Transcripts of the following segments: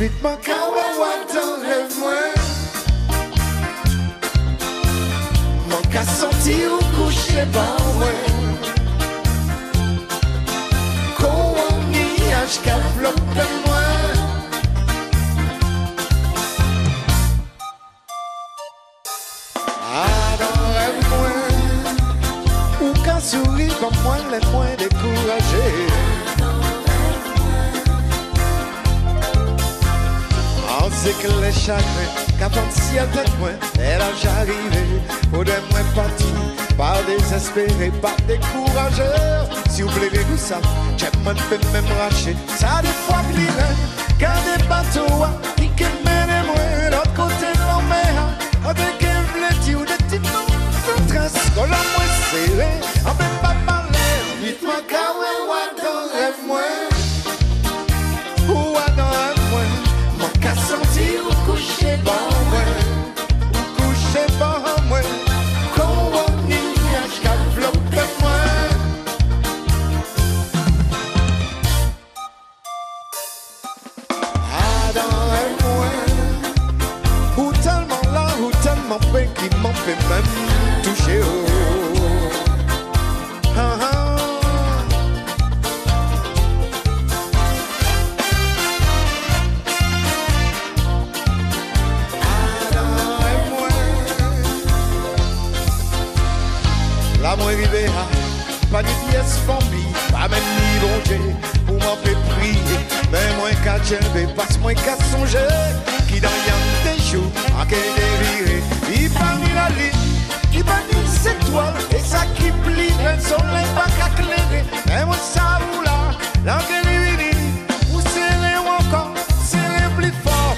Rythme kawa dans rêve moi. Mon cas senti ou couché par moi. Qu'on y a qu'enveloppe de moi. Ah dans rêve moi. Ou qu'un sourire comme moi les moins découragés. C'est que les chagrins qu'avant si à tête moi elle a j'arrivé pour des moins partis par désespérés, par décourageurs. Si vous voulez vous ça, j'aime fait même racher. Ça des fois plirait, car des bateaux qui mènent moi l'autre côté de la mer. Avec un blé ou des petits noms de trace, qu'on l'a moins serré, on peut pas parler. Dites-moi quand ouais, dans rêve moi. Ou dans rêve moi. Qu'à sentir ou coucher par moi, ou coucher par moi, qu'on y a qu'à flopper moi. Ah dans moi, ou tellement là, ou tellement près qui m'en fait même toucher oh. Ah, ah. La moi rivé pas de pièces famille, pas même ni bon Dieu pour m'en faire prier. Mais moi qu'à j'aime, passe moi qu'à songer, qui dans y'en des jours, en quel délire, il pas ni la ligne, il pas ni ses étoiles, et ça qui plie, le soleil pas qu'à clairer. Mais moi ça ou là, l'enquête est ou serré ou encore, serré plus fort.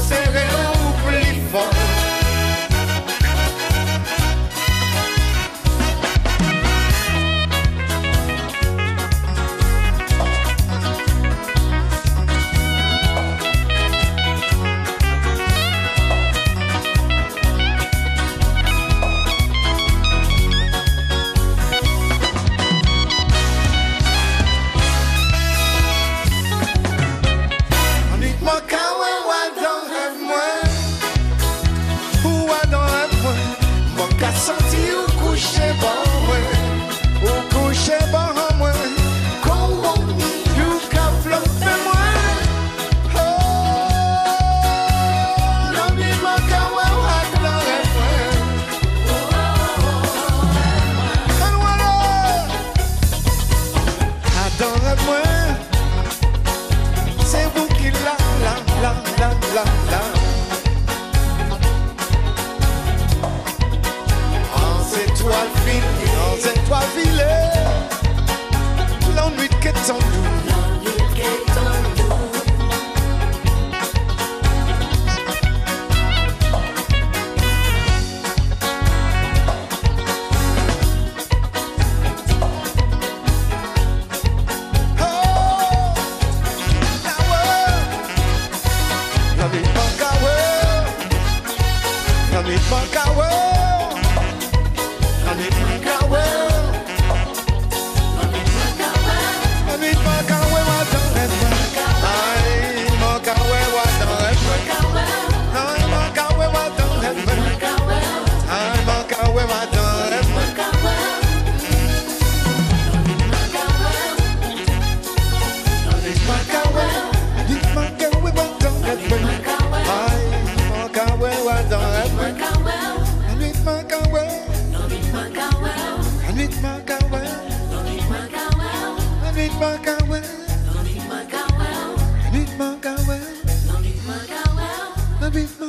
Serré ou plus fort. Beef